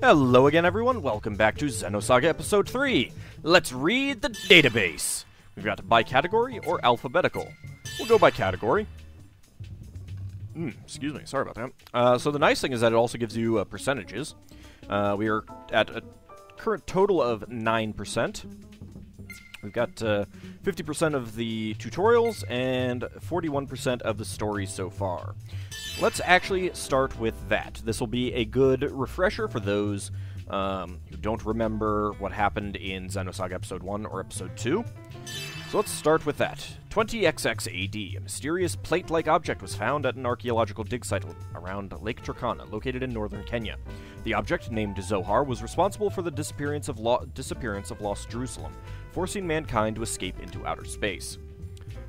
Hello again, everyone. Welcome back to Xenosaga Episode 3. Let's read the database. We've got by category or alphabetical. We'll go by category. Excuse me, sorry about that. So the nice thing is that it also gives you percentages. We are at a current total of 9%. We've got 50% of the tutorials and 41% of the story so far. Let's actually start with that. This will be a good refresher for those who don't remember what happened in Xenosaga Episode 1 or Episode 2. So let's start with that. 20XX AD, a mysterious plate-like object was found at an archaeological dig site around Lake Turkana, located in northern Kenya. The object, named Zohar, was responsible for the disappearance of lost Jerusalem, forcing mankind to escape into outer space.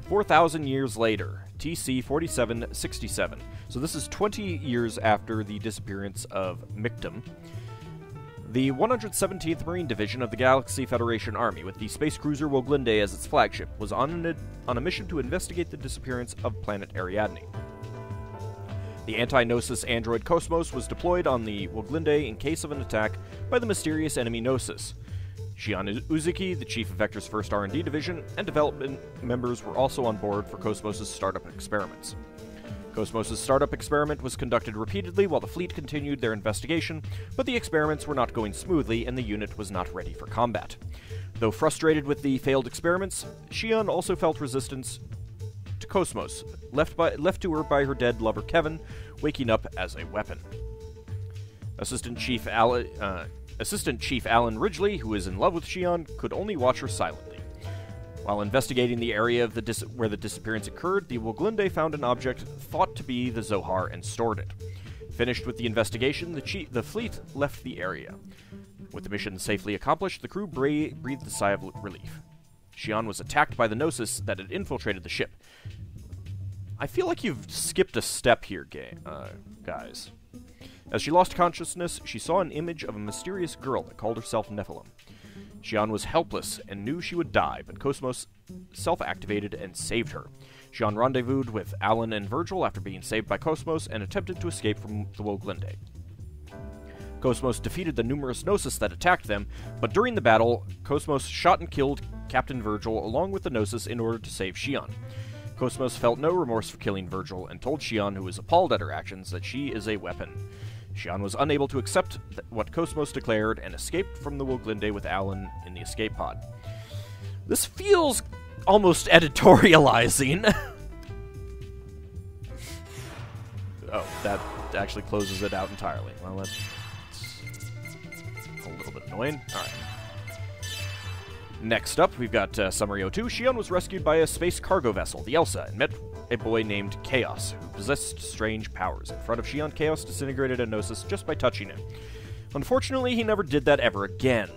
4,000 years later, TC 4767. So this is 20 years after the disappearance of Mictum. The 117th Marine Division of the Galaxy Federation Army, with the space cruiser Woglinde as its flagship, was on a mission to investigate the disappearance of planet Ariadne. The anti-Gnosis android KOS-MOS was deployed on the Woglinde in case of an attack by the mysterious enemy Gnosis. Shion Uzuki, the chief of Vector's first R&D division, and development members were also on board for KOS-MOS's startup experiments. KOS-MOS's startup experiment was conducted repeatedly while the fleet continued their investigation, but the experiments were not going smoothly and the unit was not ready for combat. Though frustrated with the failed experiments, Shion also felt resistance to KOS-MOS, left to her by her dead lover Kevin, waking up as a weapon. Assistant Chief Alan Ridgely, who is in love with Shion, could only watch her silently. While investigating the area of where the disappearance occurred, the Woglinde found an object thought to be the Zohar and stored it. Finished with the investigation, the fleet left the area. With the mission safely accomplished, the crew breathed a sigh of relief. Shion was attacked by the Gnosis that had infiltrated the ship. I feel like you've skipped a step here, guys. As she lost consciousness, she saw an image of a mysterious girl that called herself Nephilim. Shion was helpless and knew she would die, but KOS-MOS self-activated and saved her. Shion rendezvoused with Alan and Virgil after being saved by KOS-MOS and attempted to escape from the Woglinde. KOS-MOS defeated the numerous Gnosis that attacked them, but during the battle, KOS-MOS shot and killed Captain Virgil along with the Gnosis in order to save Shion. KOS-MOS felt no remorse for killing Virgil and told Shion, who was appalled at her actions, that she is a weapon. Shion was unable to accept what KOS-MOS declared and escaped from the Woglinde with Alan in the escape pod. This feels almost editorializing. Oh, that actually closes it out entirely. Well, that's a little bit annoying. Alright. Next up, we've got Summary 02. Shion was rescued by a space cargo vessel, the Elsa, and met a boy named Chaos, who possessed strange powers. In front of Shion, Chaos disintegrated a Gnosis just by touching him. Unfortunately, he never did that ever again.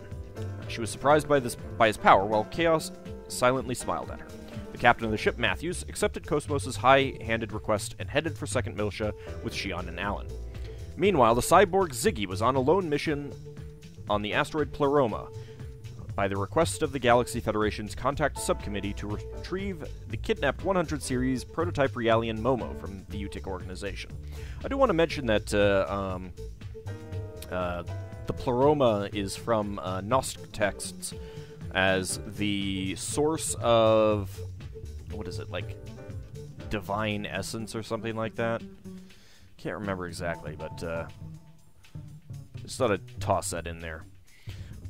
She was surprised by his power, while Chaos silently smiled at her. The captain of the ship, Matthews, accepted KOS-MOS's high-handed request and headed for Second Miltia with Shion and Alan. Meanwhile, the cyborg Ziggy was on a lone mission on the asteroid Pleroma, by the request of the Galaxy Federation's Contact Subcommittee to retrieve the kidnapped 100 series prototype Realian Momo from the UTIC organization. I do want to mention that the Pleroma is from Gnostic texts as the source of, what is it, like divine essence or something like that? Can't remember exactly, but just thought I'd toss that in there.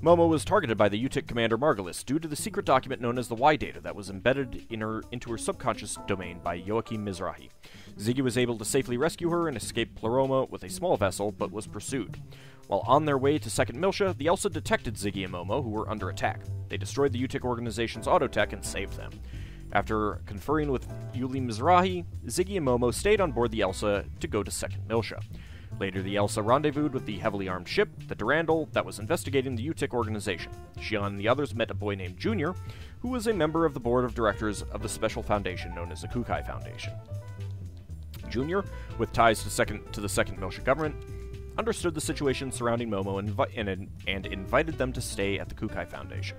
Momo was targeted by the UTIC commander Margulis due to the secret document known as the Y-Data that was embedded into her subconscious domain by Joachim Mizrahi. Ziggy was able to safely rescue her and escape Pleroma with a small vessel, but was pursued. While on their way to Second Miltia, the Elsa detected Ziggy and Momo, who were under attack. They destroyed the UTIC organization's autotech and saved them. After conferring with Joachim Mizrahi, Ziggy and Momo stayed on board the Elsa to go to Second Miltia. Later, the Elsa rendezvoused with the heavily armed ship, the Durandal, that was investigating the UTIC organization. Shion and the others met a boy named Junior, who was a member of the board of directors of the special foundation known as the Kukai Foundation. Junior, with ties to the Second Miltia government, understood the situation surrounding Momo and invited them to stay at the Kukai Foundation.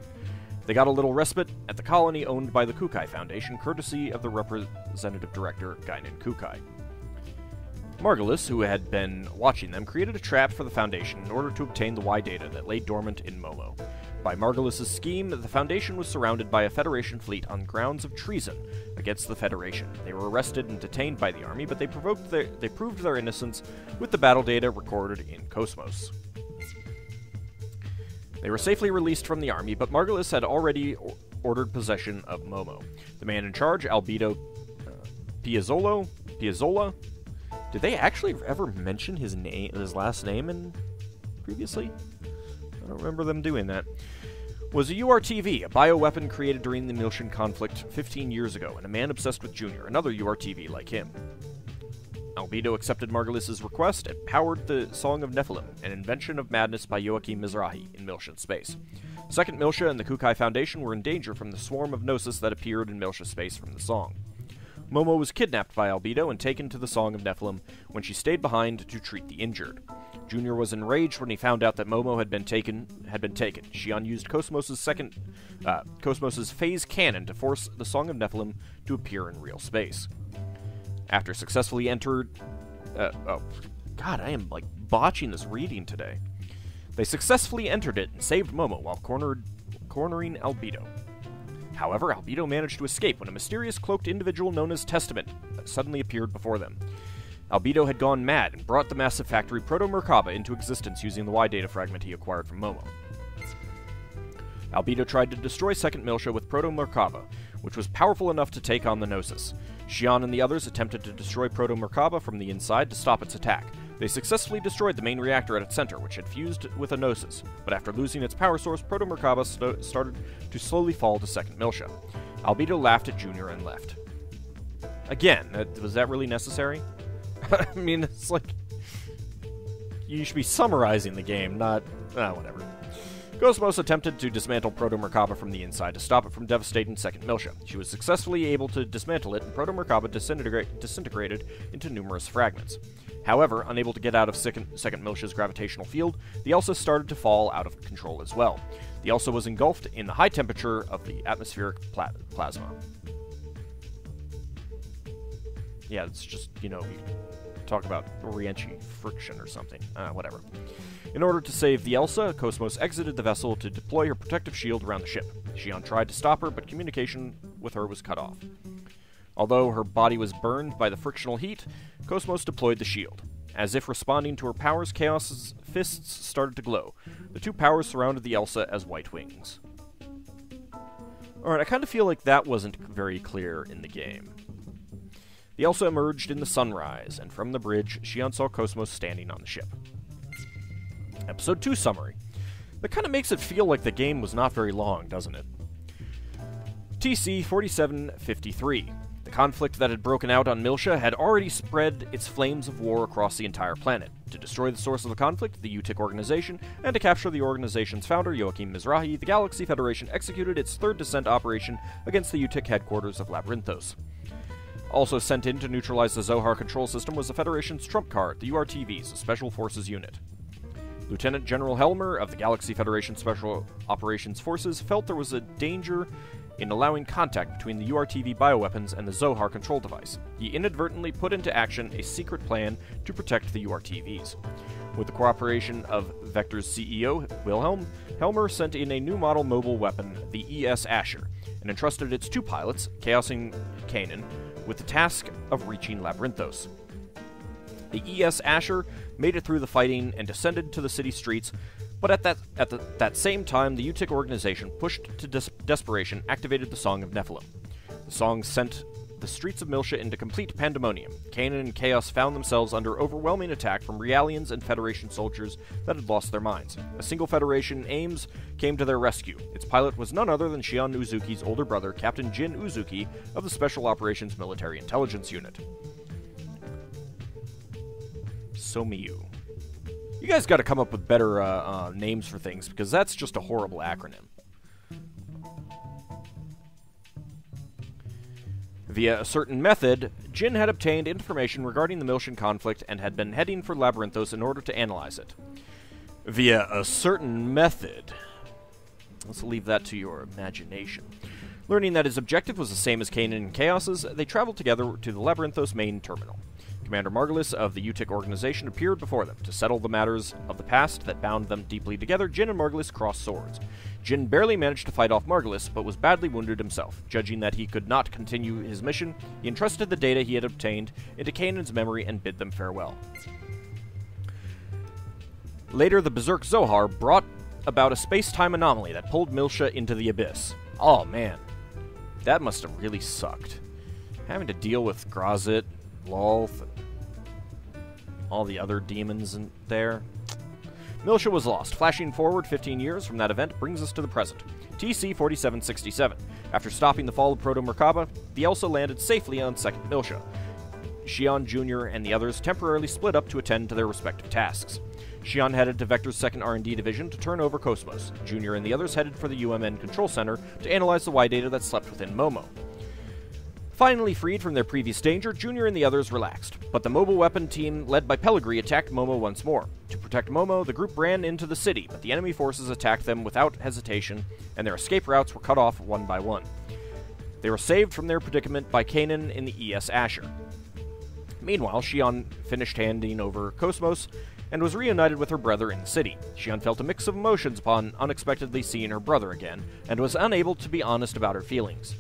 They got a little respite at the colony owned by the Kukai Foundation, courtesy of the representative director, Guinan Kukai. Margulis, who had been watching them, created a trap for the Foundation in order to obtain the Y data that lay dormant in Momo. By Margulis' scheme, the Foundation was surrounded by a Federation fleet on grounds of treason against the Federation. They were arrested and detained by the army, but they proved their innocence with the battle data recorded in KOS-MOS. They were safely released from the army, but Margulis had already ordered possession of Momo. The man in charge, Albedo Piazzolla. Did they actually ever mention his last name previously? I don't remember them doing that. Was a URTV, a bioweapon created during the Miltian conflict 15 years ago, and a man obsessed with Junior, another URTV like him. Albedo accepted Margulis' request and powered the Song of Nephilim, an invention of madness by Joachim Mizrahi in Miltian space. Second Miltia and the Kukai Foundation were in danger from the swarm of Gnosis that appeared in Miltia space from the Song. Momo was kidnapped by Albedo and taken to the Song of Nephilim when she stayed behind to treat the injured. Junior was enraged when he found out that Momo had been taken. Xion used KOS-MOS's phase cannon to force the Song of Nephilim to appear in real space. After successfully entered... oh, God, I am, botching this reading today. They successfully entered it and saved Momo while cornering Albedo. However, Albedo managed to escape when a mysterious cloaked individual known as Testament suddenly appeared before them. Albedo had gone mad and brought the massive factory Proto-Merkaba into existence using the Y-data fragment he acquired from Momo. Albedo tried to destroy Second Miltia with Proto-Merkaba, which was powerful enough to take on the Gnosis. Xion and the others attempted to destroy Proto-Merkaba from the inside to stop its attack. They successfully destroyed the main reactor at its center, which had fused with a Gnosis, but after losing its power source, Proto-Merkaba started to slowly fall to Second Miltia. Albedo laughed at Junior and left. Again, was that really necessary? I mean, it's like... You should be summarizing the game, not... whatever. KOS-MOS attempted to dismantle Proto-Merkaba from the inside to stop it from devastating Second Miltia. She was successfully able to dismantle it, and Proto-Merkaba disintegrated into numerous fragments. However, unable to get out of Second Miltia's gravitational field, the Elsa started to fall out of control as well. The Elsa was engulfed in the high temperature of the atmospheric plasma. Yeah, it's just, you talk about re-entry friction or something. Whatever. In order to save the Elsa, KOS-MOS exited the vessel to deploy her protective shield around the ship. Xion tried to stop her, but communication with her was cut off. Although her body was burned by the frictional heat, KOS-MOS deployed the shield. As if responding to her powers, Chaos's fists started to glow. The two powers surrounded the Elsa as white wings. Alright, I kind of feel like that wasn't very clear in the game. The Elsa emerged in the sunrise, and from the bridge, Xion saw KOS-MOS standing on the ship. Episode 2 summary. That kind of makes it feel like the game was not very long, doesn't it? TC 4753. The conflict that had broken out on Miltia had already spread its flames of war across the entire planet. To destroy the source of the conflict, the UTIC organization, and to capture the organization's founder, Joachim Mizrahi, the Galaxy Federation executed its third descent operation against the UTIC headquarters of Labyrinthos. Also sent in to neutralize the Zohar control system was the Federation's trump card, the URTVs, a Special Forces unit. Lieutenant General Helmer of the Galaxy Federation Special Operations Forces felt there was a danger in allowing contact between the URTV bioweapons and the Zohar control device. He inadvertently put into action a secret plan to protect the URTVs. With the cooperation of Vector's CEO, Wilhelm, Helmer sent in a new model mobile weapon, the ES Asher, and entrusted its two pilots, Chaos and Kanan, with the task of reaching Labyrinthos. The ES Asher made it through the fighting and descended to the city streets, but at that same time, the UTIC organization, pushed to desperation, activated the Song of Nephilim. The song sent the streets of Miltia into complete pandemonium. Kanan and Chaos found themselves under overwhelming attack from Realians and Federation soldiers that had lost their minds. A single Federation Ames came to their rescue. Its pilot was none other than Xion Uzuki's older brother, Captain Jin Uzuki of the Special Operations Military Intelligence Unit. SOMIU. You guys got to come up with better names for things, because that's just a horrible acronym. Via a certain method, Jin had obtained information regarding the Miltian conflict and had been heading for Labyrinthos in order to analyze it. Via a certain method. Let's leave that to your imagination. Learning that his objective was the same as Kanan and Chaos's, they traveled together to the Labyrinthos main terminal. Commander Margulis of the UTIC organization appeared before them. To settle the matters of the past that bound them deeply together, Jin and Margulis crossed swords. Jin barely managed to fight off Margulis, but was badly wounded himself. Judging that he could not continue his mission, he entrusted the data he had obtained into Kanan's memory and bid them farewell. Later, the Berserk Zohar brought about a space-time anomaly that pulled Milsha into the abyss. Oh man, that must have really sucked. Having to deal with Grazit, Lolth, and all the other demons in there. Milsha was lost. Flashing forward 15 years from that event brings us to the present. TC 4767. After stopping the fall of Proto-Merkaba, the Elsa landed safely on second Milsha. Xion Jr. and the others temporarily split up to attend to their respective tasks. Xion headed to Vector's second R&D division to turn over KOS-MOS. Jr. and the others headed for the UMN control center to analyze the Y data that slept within Momo. Finally freed from their previous danger, Junior and the others relaxed, but the mobile weapon team led by Pellegrini attacked Momo once more. To protect Momo, the group ran into the city, but the enemy forces attacked them without hesitation, and their escape routes were cut off one by one. They were saved from their predicament by Kanan in the ES Asher. Meanwhile, Xion finished handing over KOS-MOS and was reunited with her brother in the city. Xion felt a mix of emotions upon unexpectedly seeing her brother again, and was unable to be honest about her feelings.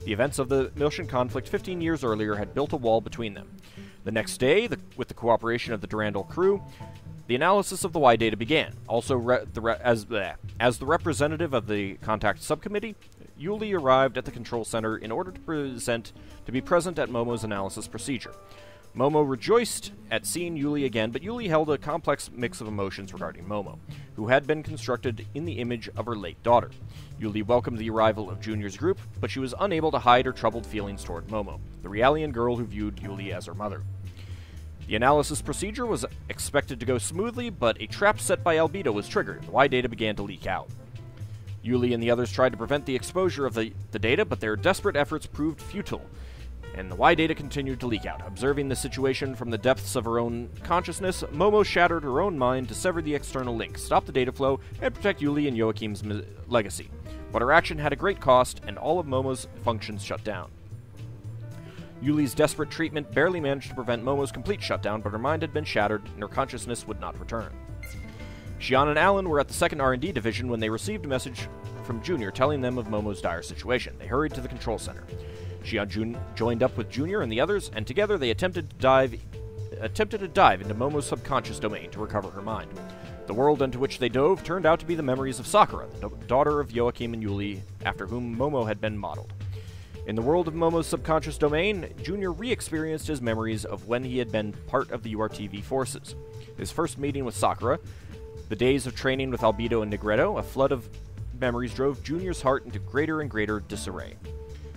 The events of the Milshan conflict 15 years earlier had built a wall between them. The next day, with the cooperation of the Durandal crew, the analysis of the Y data began. Also, as the representative of the contact subcommittee, Yuli arrived at the control center in order to be present at Momo's analysis procedure. Momo rejoiced at seeing Yuli again, but Yuli held a complex mix of emotions regarding Momo, who had been constructed in the image of her late daughter. Yuli welcomed the arrival of Junior's group, but she was unable to hide her troubled feelings toward Momo, the Realian girl who viewed Yuli as her mother. The analysis procedure was expected to go smoothly, but a trap set by Albedo was triggered. The Y data began to leak out. Yuli and the others tried to prevent the exposure of the data, but their desperate efforts proved futile, and the Y data continued to leak out. Observing the situation from the depths of her own consciousness, Momo shattered her own mind to sever the external link, stop the data flow, and protect Yuli and Joachim's legacy. But her action had a great cost, and all of Momo's functions shut down. Yuli's desperate treatment barely managed to prevent Momo's complete shutdown, but her mind had been shattered, and her consciousness would not return. Xion and Alan were at the second R&D division when they received a message from Junior telling them of Momo's dire situation. They hurried to the control center. Xion joined up with Junior and the others, and together they attempted to dive into Momo's subconscious domain to recover her mind. The world into which they dove turned out to be the memories of Sakura, the daughter of Joachim and Yuli, after whom Momo had been modeled. In the world of Momo's subconscious domain, Junior re-experienced his memories of when he had been part of the URTV forces. His first meeting with Sakura, the days of training with Albedo and Negretto, a flood of memories drove Junior's heart into greater and greater disarray.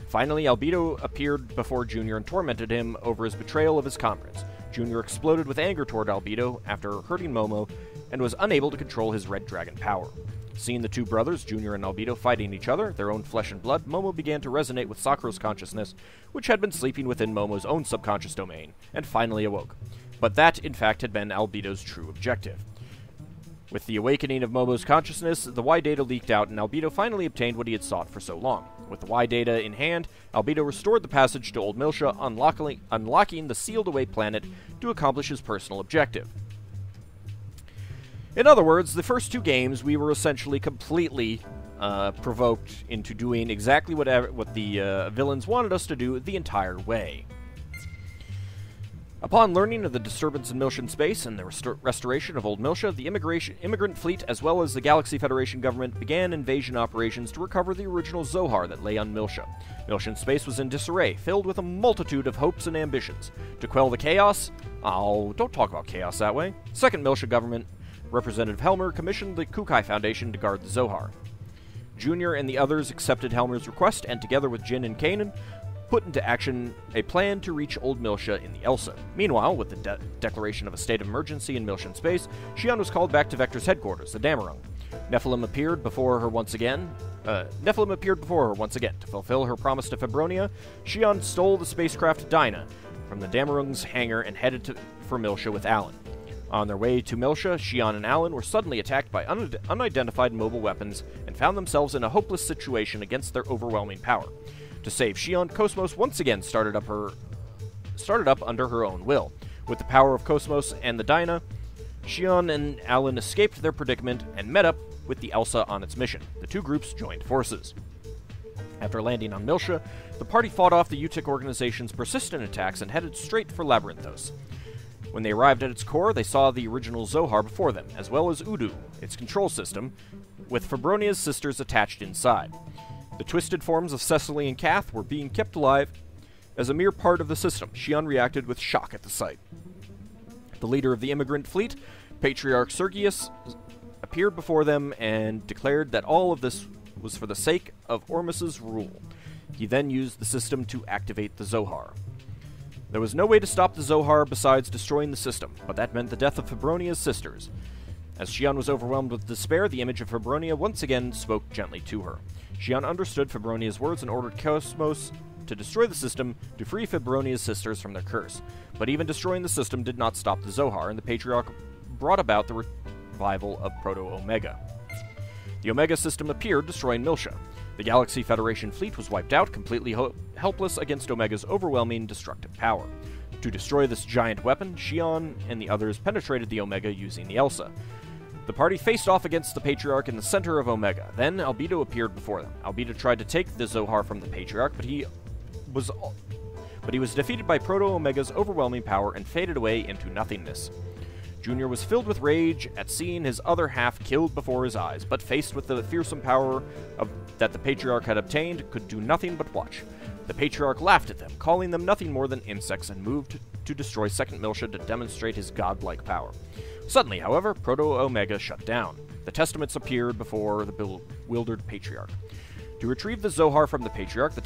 Finally, Albedo appeared before Junior and tormented him over his betrayal of his comrades. Junior exploded with anger toward Albedo after hurting Momo and was unable to control his red dragon power. Seeing the two brothers, Junior and Albedo, fighting each other, their own flesh and blood, Momo began to resonate with Sakura's consciousness, which had been sleeping within Momo's own subconscious domain, and finally awoke. But that, in fact, had been Albedo's true objective. With the awakening of Momo's consciousness, the Y data leaked out, and Albedo finally obtained what he had sought for so long. With the Y data in hand, Albedo restored the passage to Old Milsha, unlocking the sealed-away planet to accomplish his personal objective. In other words, the first two games, we were essentially completely provoked into doing exactly what the villains wanted us to do the entire way. Upon learning of the disturbance in Milshan space and the restoration of Old Milsha, the immigrant fleet as well as the Galaxy Federation government began invasion operations to recover the original Zohar that lay on Milsha. Milshan space was in disarray, filled with a multitude of hopes and ambitions. To quell the chaos... Oh, don't talk about chaos that way. Second Milsha government, Representative Helmer, commissioned the Kukai Foundation to guard the Zohar. Junior and the others accepted Helmer's request, and together with Jin and Kanan, put into action a plan to reach Old Milsha in the Elsa. Meanwhile, with the declaration of a state of emergency in Milshan space, Xion was called back to Vector's headquarters, the Damarung. Nephilim appeared before her once again. To fulfill her promise to Febronia, Xion stole the spacecraft Dinah from the Damarung's hangar and headed for Milsha with Alan. On their way to Milsha, Xion and Alan were suddenly attacked by unidentified mobile weapons and found themselves in a hopeless situation against their overwhelming power. To save Xion, KOS-MOS once again started up under her own will. With the power of KOS-MOS and the Dyna, Xion and Alan escaped their predicament and met up with the Elsa on its mission. The two groups joined forces. After landing on Miltia, the party fought off the Utic organization's persistent attacks and headed straight for Labyrinthos. When they arrived at its core, they saw the original Zohar before them, as well as Udu, its control system, with Febronia's sisters attached inside. The twisted forms of Cecily and Kath were being kept alive as a mere part of the system. Xion reacted with shock at the sight. The leader of the immigrant fleet, Patriarch Sergius, appeared before them and declared that all of this was for the sake of Ormus's rule. He then used the system to activate the Zohar. There was no way to stop the Zohar besides destroying the system, but that meant the death of Febronia's sisters. As Xion was overwhelmed with despair, the image of Febronia once again spoke gently to her. Xion understood Febronia's words and ordered KOS-MOS to destroy the system to free Febronia's sisters from their curse. But even destroying the system did not stop the Zohar, and the Patriarch brought about the revival of Proto-Omega. The Omega system appeared, destroying Miltia. The Galaxy Federation fleet was wiped out, completely helpless against Omega's overwhelming destructive power. To destroy this giant weapon, Xion and the others penetrated the Omega using the Elsa. The party faced off against the Patriarch in the center of Omega. Then Albedo appeared before them. Albedo tried to take the Zohar from the Patriarch, but he was defeated by Proto-Omega's overwhelming power and faded away into nothingness. Junior was filled with rage at seeing his other half killed before his eyes, but faced with the fearsome power that the Patriarch had obtained, could do nothing but watch. The Patriarch laughed at them, calling them nothing more than insects, and moved to destroy Second Miltia to demonstrate his godlike power. Suddenly, however, Proto-Omega shut down. The Testaments appeared before the bewildered Patriarch. To retrieve the Zohar from the Patriarch, the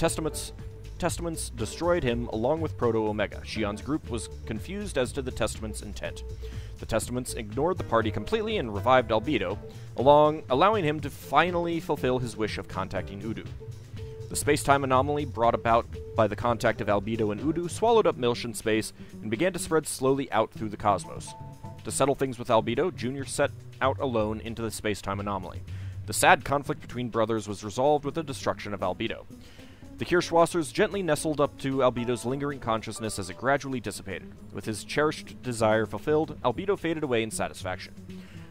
Testaments destroyed him along with Proto-Omega. Xion's group was confused as to the Testaments' intent. The Testaments ignored the party completely and revived Albedo, allowing him to finally fulfill his wish of contacting Udu. The space-time anomaly brought about by the contact of Albedo and Udu swallowed up Miltian space and began to spread slowly out through the cosmos. To settle things with Albedo, Junior set out alone into the space-time anomaly. The sad conflict between brothers was resolved with the destruction of Albedo. The Kirschwassers gently nestled up to Albedo's lingering consciousness as it gradually dissipated. With his cherished desire fulfilled, Albedo faded away in satisfaction.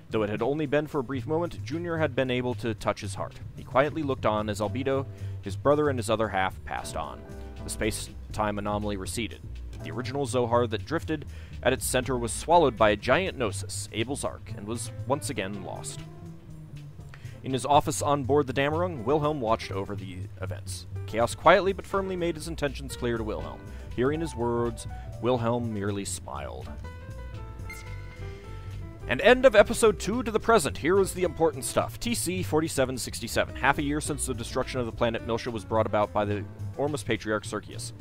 Though it had only been for a brief moment, Junior had been able to touch his heart. He quietly looked on as Albedo, his brother, and his other half passed on. The space-time anomaly receded. The original Zohar that drifted at its center was swallowed by a giant Gnosis, Abel's Ark, and was once again lost. In his office on board the Damarung, Wilhelm watched over the events. Chaos quietly but firmly made his intentions clear to Wilhelm. Hearing his words, Wilhelm merely smiled. And end of episode 2 to the present. Here is the important stuff. TC 4767. Half a year since the destruction of the planet Miltia was brought about by the Ormus Patriarch Sergius.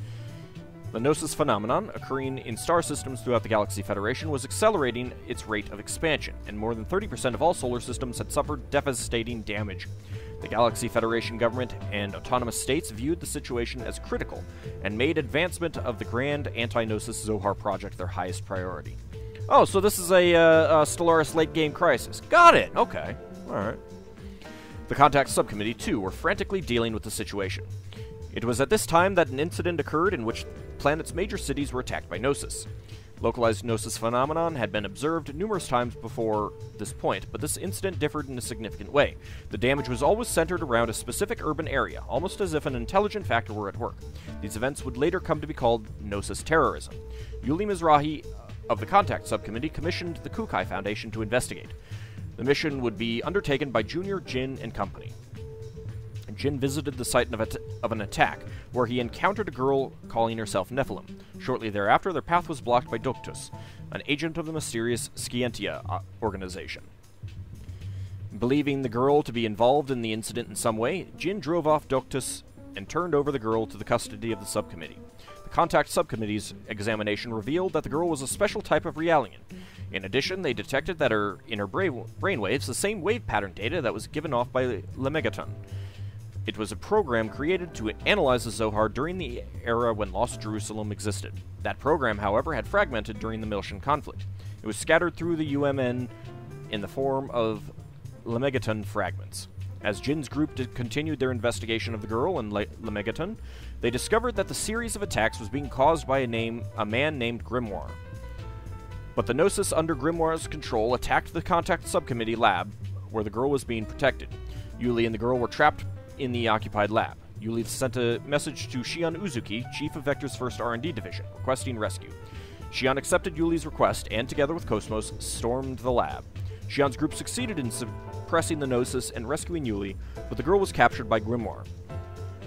The Gnosis phenomenon, occurring in star systems throughout the Galaxy Federation, was accelerating its rate of expansion, and more than 30% of all solar systems had suffered devastating damage. The Galaxy Federation government and autonomous states viewed the situation as critical, and made advancement of the grand anti-Gnosis Zohar project their highest priority. Oh, so this is a Stellaris late-game crisis. Got it! Okay. Alright. The Contact Subcommittee, too, were frantically dealing with the situation. It was at this time that an incident occurred in which planet's major cities were attacked by Gnosis. Localized Gnosis phenomenon had been observed numerous times before this point, but this incident differed in a significant way. The damage was always centered around a specific urban area, almost as if an intelligent factor were at work. These events would later come to be called Gnosis terrorism. Yuli Mizrahi of the Contact Subcommittee commissioned the Kukai Foundation to investigate. The mission would be undertaken by Junior, Jin, and company. Jin visited the site of an attack, where he encountered a girl calling herself Nephilim. Shortly thereafter, their path was blocked by Doctus, an agent of the mysterious Scientia organization. Believing the girl to be involved in the incident in some way, Jin drove off Doctus and turned over the girl to the custody of the subcommittee. The Contact Subcommittee's examination revealed that the girl was a special type of Realian. In addition, they detected that in her brainwaves the same wave pattern data that was given off by Lemegaton. It was a program created to analyze the Zohar during the era when Lost Jerusalem existed. That program, however, had fragmented during the Miltian conflict. It was scattered through the UMN in the form of Lemegaton fragments. As Jin's group continued their investigation of the girl and Lemegaton, they discovered that the series of attacks was being caused by a man named Grimoire. But the Gnosis under Grimoire's control attacked the Contact Subcommittee lab, where the girl was being protected. Yuli and the girl were trapped in the occupied lab. Yuli sent a message to Shion Uzuki, chief of Vector's first R&D division, requesting rescue. Shion accepted Yuli's request and, together with KOS-MOS, stormed the lab. Shion's group succeeded in suppressing the Gnosis and rescuing Yuli, but the girl was captured by Grimoire.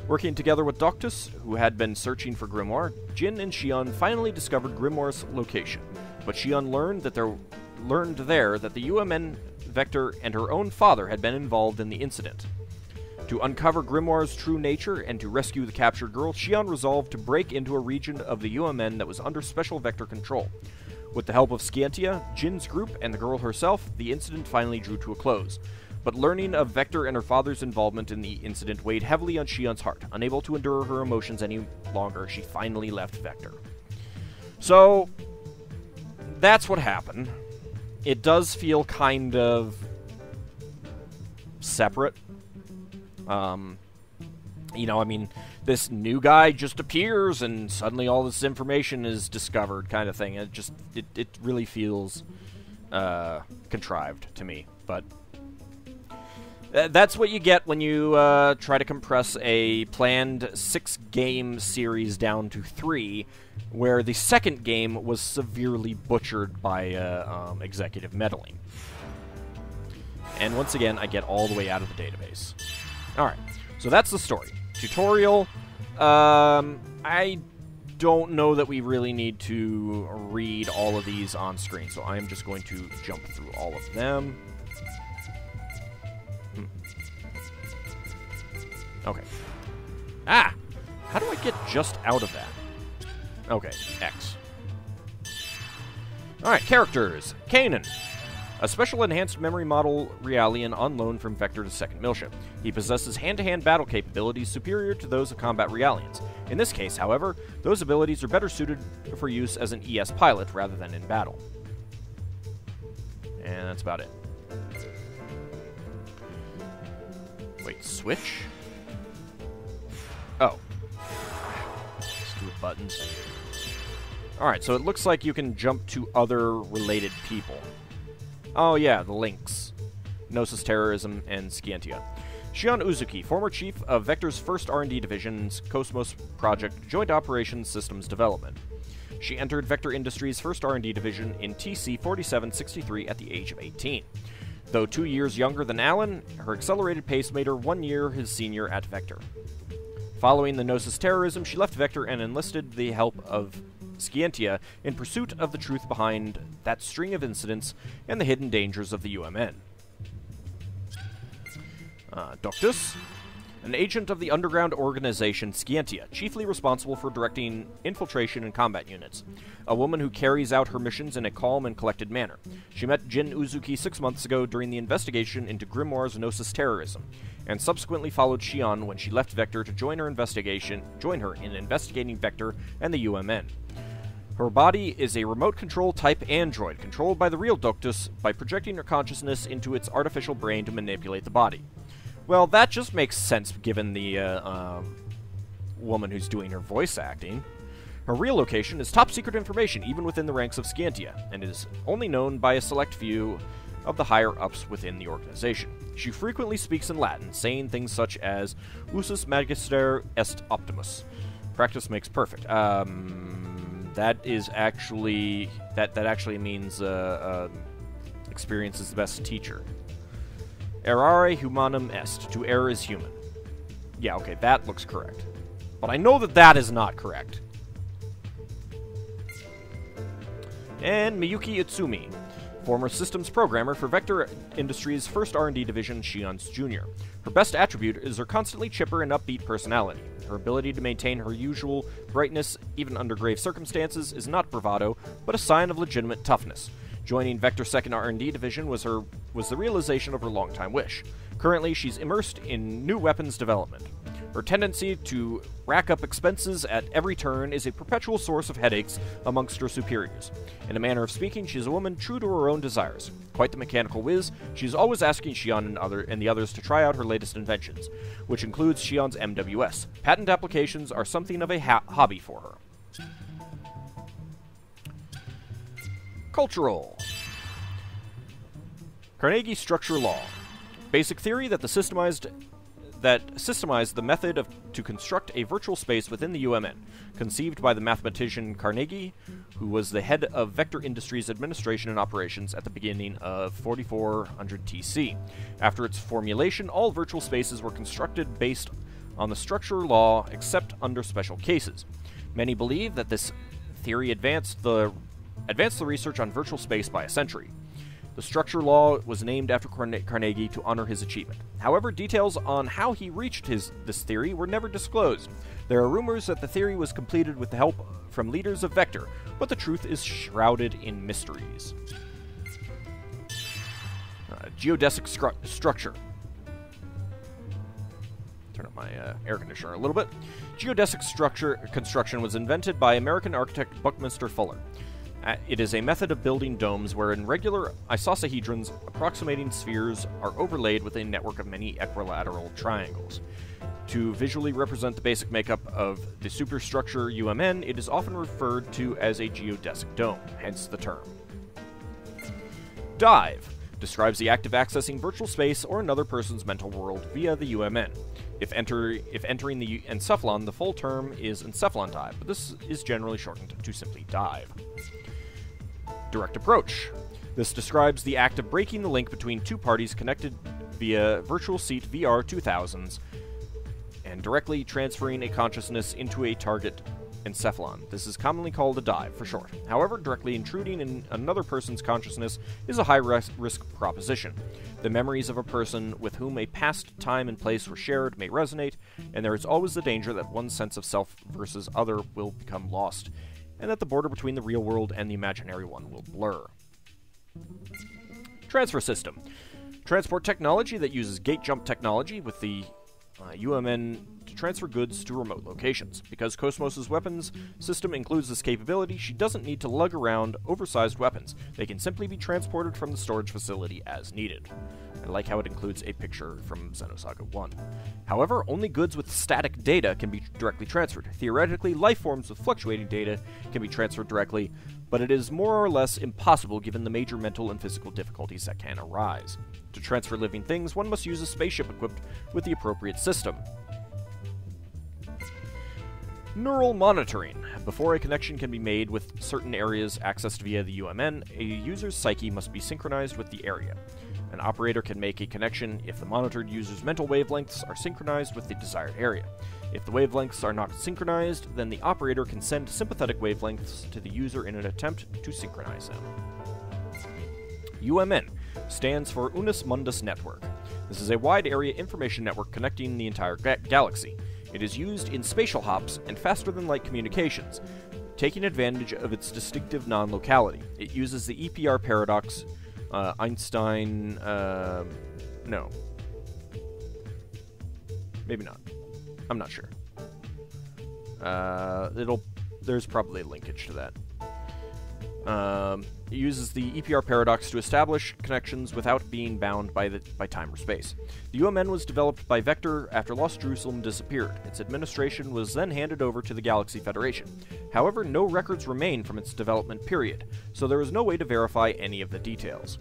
Working together with Doctus, who had been searching for Grimoire, Jin and Shion finally discovered Grimoire's location. But Shion learned there that the UMN Vector and her own father had been involved in the incident. To uncover Grimoire's true nature and to rescue the captured girl, Shion resolved to break into a region of the UMN that was under special Vector control. With the help of Scientia, Jin's group, and the girl herself, the incident finally drew to a close. But learning of Vector and her father's involvement in the incident weighed heavily on Shion's heart. Unable to endure her emotions any longer, she finally left Vector. So, that's what happened. It does feel kind of separate. This new guy just appears and suddenly all this information is discovered kind of thing. It really feels contrived to me. But that's what you get when you try to compress a planned 6-game series down to 3, where the second game was severely butchered by executive meddling. And once again, I get all the way out of the database. Alright, so that's the story. Tutorial. I don't know that we really need to read all of these on screen, so I'm just going to jump through all of them. Okay. Ah! How do I get just out of that? Okay, X. Alright, characters. Kanan. A special enhanced memory model Realian on loan from Vector to 2nd Militia. He possesses hand-to-hand battle capabilities superior to those of combat Realians. In this case, however, those abilities are better suited for use as an ES pilot rather than in battle. And that's about it. Wait, switch? Oh. Stupid buttons. Alright, so it looks like you can jump to other related people. Oh yeah, the links. Gnosis Terrorism and Scientia. Shion Uzuki, former chief of Vector's first R&D division's KOS-MOS project Joint Operations Systems Development. She entered Vector Industries' first R&D division in TC 4763 at the age of 18. Though 2 years younger than Alan, her accelerated pace made her 1 year his senior at Vector. Following the Gnosis Terrorism, she left Vector and enlisted the help of Scientia in pursuit of the truth behind that string of incidents and the hidden dangers of the UMN. Doctus, an agent of the underground organization Scientia, chiefly responsible for directing infiltration and combat units. A woman who carries out her missions in a calm and collected manner. She met Jin Uzuki 6 months ago during the investigation into Grimoire's Gnosis terrorism, and subsequently followed Shion when she left Vector to join her in investigating Vector and the UMN. Her body is a remote control type android, controlled by the real Doctus by projecting her consciousness into its artificial brain to manipulate the body. Well, that just makes sense given the woman who's doing her voice acting. Her real location is top secret information even within the ranks of Scientia, and is only known by a select few of the higher-ups within the organization. She frequently speaks in Latin, saying things such as usus magister est optimus. Practice makes perfect. That is actually... That actually means experience is the best teacher. Errare humanum est. To err is human. Yeah, okay, that looks correct. But I know that that is not correct. And Miyuki Itsumi, former systems programmer for Vector Industries' first R&D division, Shion's Jr. Her best attribute is her constantly chipper and upbeat personality. Her ability to maintain her usual brightness, even under grave circumstances, is not bravado, but a sign of legitimate toughness. Joining Vector's 2nd R&D division was the realization of her longtime wish. Currently, she's immersed in new weapons development. Her tendency to rack up expenses at every turn is a perpetual source of headaches amongst her superiors. In a manner of speaking, she is a woman true to her own desires. Quite the mechanical whiz, she is always asking Shion and the others to try out her latest inventions, which includes Shion's MWS. Patent applications are something of a hobby for her. Cultural. Carnegie Structure Law. Basic theory that systemized the method to construct a virtual space within the UMN, conceived by the mathematician Carnegie, who was the head of Vector Industries Administration and Operations at the beginning of 4400 TC. After its formulation, all virtual spaces were constructed based on the structure law, except under special cases. Many believe that this theory advanced the research on virtual space by a century. The structure law was named after Carnegie to honor his achievement. However, details on how he reached this theory were never disclosed. There are rumors that the theory was completed with the help from leaders of Vector, but the truth is shrouded in mysteries. Geodesic structure. Turn up my air conditioner a little bit. Geodesic construction was invented by American architect Buckminster Fuller. It is a method of building domes wherein regular isosahedrons approximating spheres are overlaid with a network of many equilateral triangles. To visually represent the basic makeup of the superstructure UMN, it is often referred to as a geodesic dome, hence the term. Dive describes the act of accessing virtual space or another person's mental world via the UMN. If entering the encephalon, the full term is encephalon dive, but this is generally shortened to simply dive. Direct approach. This describes the act of breaking the link between two parties connected via virtual seat VR 2000s and directly transferring a consciousness into a target encephalon. This is commonly called a dive for short. However, directly intruding in another person's consciousness is a high-risk proposition. The memories of a person with whom a past time and place were shared may resonate, and there is always the danger that one's sense of self versus other will become lost, and that the border between the real world and the imaginary one will blur. Transfer system. Transport technology that uses gate jump technology with the UMN to transfer goods to remote locations. Because KOS-MOS's weapons system includes this capability, she doesn't need to lug around oversized weapons. They can simply be transported from the storage facility as needed. I like how it includes a picture from Xenosaga 1. However, only goods with static data can be directly transferred. Theoretically, life forms with fluctuating data can be transferred directly, but it is more or less impossible given the major mental and physical difficulties that can arise. To transfer living things, one must use a spaceship equipped with the appropriate system. Neural monitoring. Before a connection can be made with certain areas accessed via the UMN, a user's psyche must be synchronized with the area. An operator can make a connection if the monitored user's mental wavelengths are synchronized with the desired area. If the wavelengths are not synchronized, then the operator can send sympathetic wavelengths to the user in an attempt to synchronize them. UMN stands for Unus Mundus Network. This is a wide-area information network connecting the entire galaxy. It is used in spatial hops and faster-than-light communications, taking advantage of its distinctive non-locality. It uses the EPR paradox, Einstein... no. Maybe not. I'm not sure. There's probably a linkage to that. It uses the EPR paradox to establish connections without being bound by time or space. The UMN was developed by Vector after Lost Jerusalem disappeared. Its administration was then handed over to the Galaxy Federation. However, no records remain from its development period, so there is no way to verify any of the details.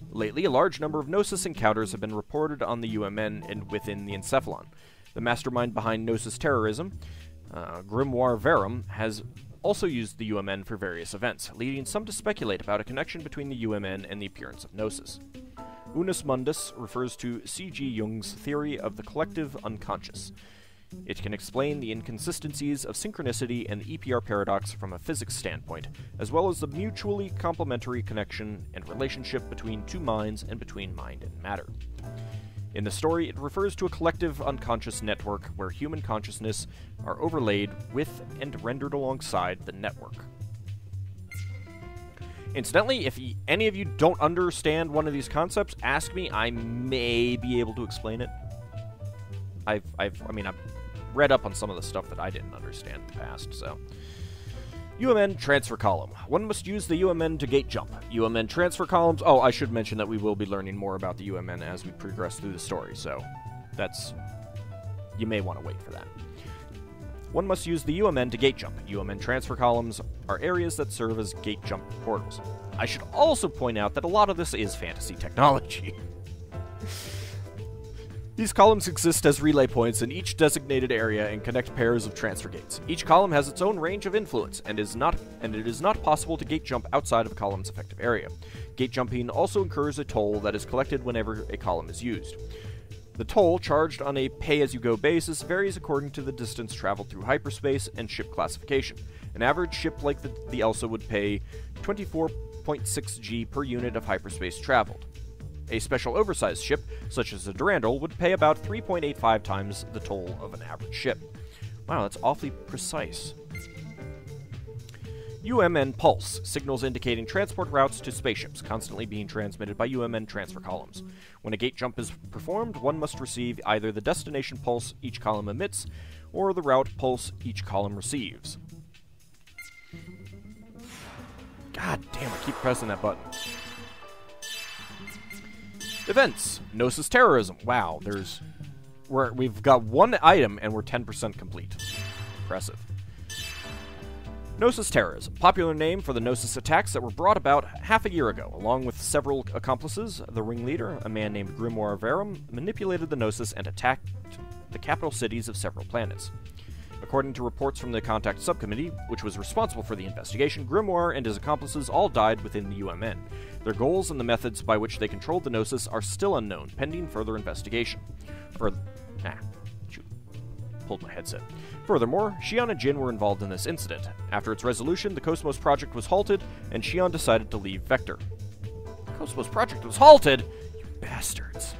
Lately, a large number of Gnosis encounters have been reported on the UMN and within the Encephalon. The mastermind behind Gnosis terrorism, Grimoire Verum, has also used the UMN for various events, leading some to speculate about a connection between the UMN and the appearance of Gnosis. Unus Mundus refers to C.G. Jung's theory of the collective unconscious. It can explain the inconsistencies of synchronicity and the EPR paradox from a physics standpoint, as well as the mutually complementary connection and relationship between two minds and between mind and matter. In the story, it refers to a collective unconscious network where human consciousness are overlaid with and rendered alongside the network. Incidentally, if any of you don't understand one of these concepts, ask me. I may be able to explain it. I've read up on some of the stuff that I didn't understand in the past, so... UMN transfer column. One must use the UMN to gate jump. UMN transfer columns... Oh, I should mention that we will be learning more about the UMN as we progress through the story, so that's... You may want to wait for that. one must use the UMN to gate jump. UMN transfer columns are areas that serve as gate jump portals. I should also point out that a lot of this is fantasy technology. These columns exist as relay points in each designated area and connect pairs of transfer gates. Each column has its own range of influence, and it is not possible to gate jump outside of a column's effective area. Gate jumping also incurs a toll that is collected whenever a column is used. The toll, charged on a pay-as-you-go basis, varies according to the distance traveled through hyperspace and ship classification. An average ship like the ELSA would pay 24.6 G per unit of hyperspace traveled. A special oversized ship, such as the Durandal, would pay about 3.85 times the toll of an average ship. Wow, that's awfully precise. UMN Pulse, signals indicating transport routes to spaceships, constantly being transmitted by UMN transfer columns. When a gate jump is performed, one must receive either the destination pulse each column emits, or the route pulse each column receives. God damn, I keep pressing that button. Events. Gnosis Terrorism. Wow, we've got one item and we're 10% complete. Impressive. Gnosis Terrorism. Popular name for the Gnosis attacks that were brought about half a year ago. Along with several accomplices, the ringleader, a man named Grimoire Verum, manipulated the Gnosis and attacked the capital cities of several planets. According to reports from the Contact Subcommittee, which was responsible for the investigation, Grimoire and his accomplices all died within the UMN. Their goals and the methods by which they controlled the Gnosis are still unknown, pending further investigation. Pulled my headset. Furthermore, Xion and Jin were involved in this incident. After its resolution, the KOS-MOS project was halted, and Xion decided to leave Vector. The KOS-MOS project was halted? You bastards.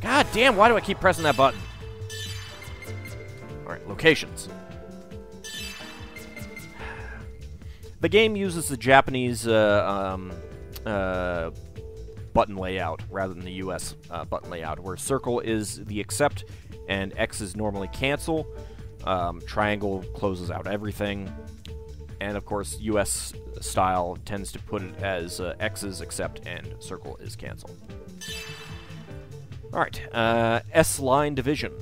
God damn, why do I keep pressing that button? Alright, locations. The game uses the Japanese button layout rather than the US button layout, where circle is the accept and X is normally cancel. Triangle closes out everything. And of course, US style tends to put it as X is accept and circle is cancel. Alright, S-line division.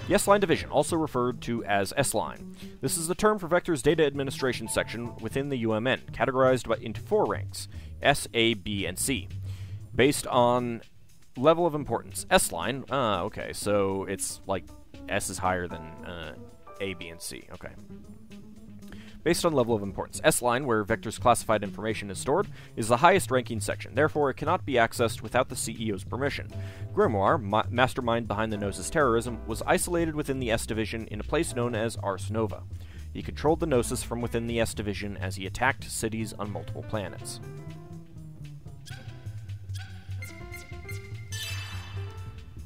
The S-line division, also referred to as S-line. This is the term for Vector's data administration section within the UMN, categorized into 4 ranks, S, A, B, and C, based on level of importance. S-line, okay, so it's like S is higher than A, B, and C, okay. Based on level of importance. S-line, where Vector's classified information is stored, is the highest ranking section. Therefore, it cannot be accessed without the CEO's permission. Grimoire, mastermind behind the Gnosis terrorism, was isolated within the S division in a place known as Ars Nova. He controlled the Gnosis from within the S division as he attacked cities on multiple planets.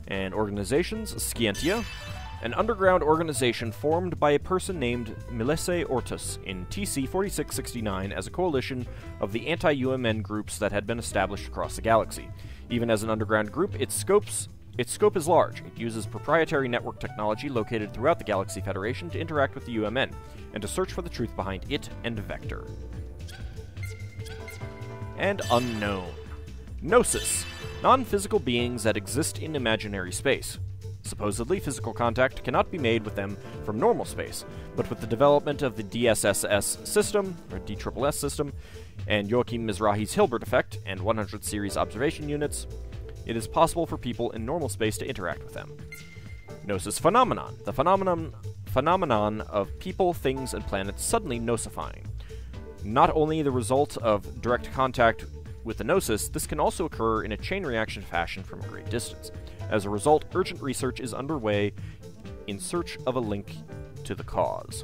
And organizations, Scientia, an underground organization formed by a person named Milese Ortus in TC 4669 as a coalition of the anti-UMN groups that had been established across the galaxy. Even as an underground group, its scope is large. It uses proprietary network technology located throughout the Galaxy Federation to interact with the UMN, and to search for the truth behind it and Vector. And unknown. Gnosis. Non-physical beings that exist in imaginary space. Supposedly, physical contact cannot be made with them from normal space, but with the development of the DSSS system, or DSSS system, and Joachim Mizrahi's Hilbert effect, and 100 series observation units, it is possible for people in normal space to interact with them. Gnosis phenomenon. The phenomenon of people, things, and planets suddenly nosifying. Not only the result of direct contact with the Gnosis, this can also occur in a chain reaction fashion from a great distance. As a result, urgent research is underway in search of a link to the cause.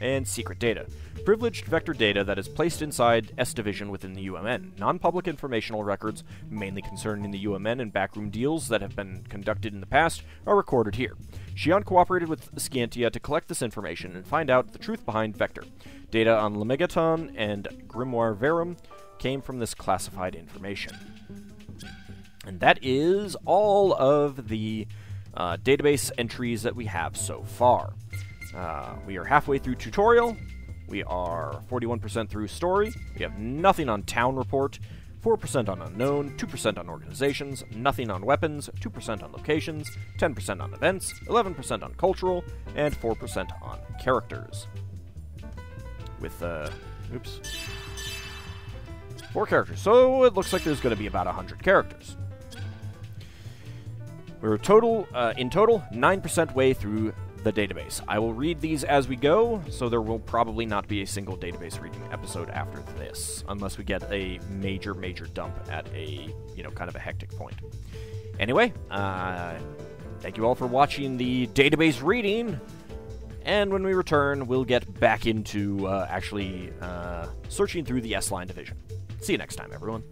And secret data. Privileged vector data that is placed inside S Division within the UMN. Non-public informational records, mainly concerning the UMN and backroom deals that have been conducted in the past, are recorded here. Xion cooperated with Scientia to collect this information and find out the truth behind Vector. Data on Lemegaton and Grimoire Verum came from this classified information. And that is all of the database entries that we have so far. We are halfway through tutorial. We are 41% through story. We have nothing on town report. 4% on unknown, 2% on organizations, nothing on weapons, 2% on locations, 10% on events, 11% on cultural, and 4% on characters. With, 4 characters. So it looks like there's going to be about 100 characters. We're in total 9% way through the database. I will read these as we go, so there will probably not be a single database reading episode after this, unless we get a major dump at a, kind of a hectic point. Anyway, thank you all for watching the database reading, and when we return, we'll get back into actually searching through the S-Line division. See you next time, everyone.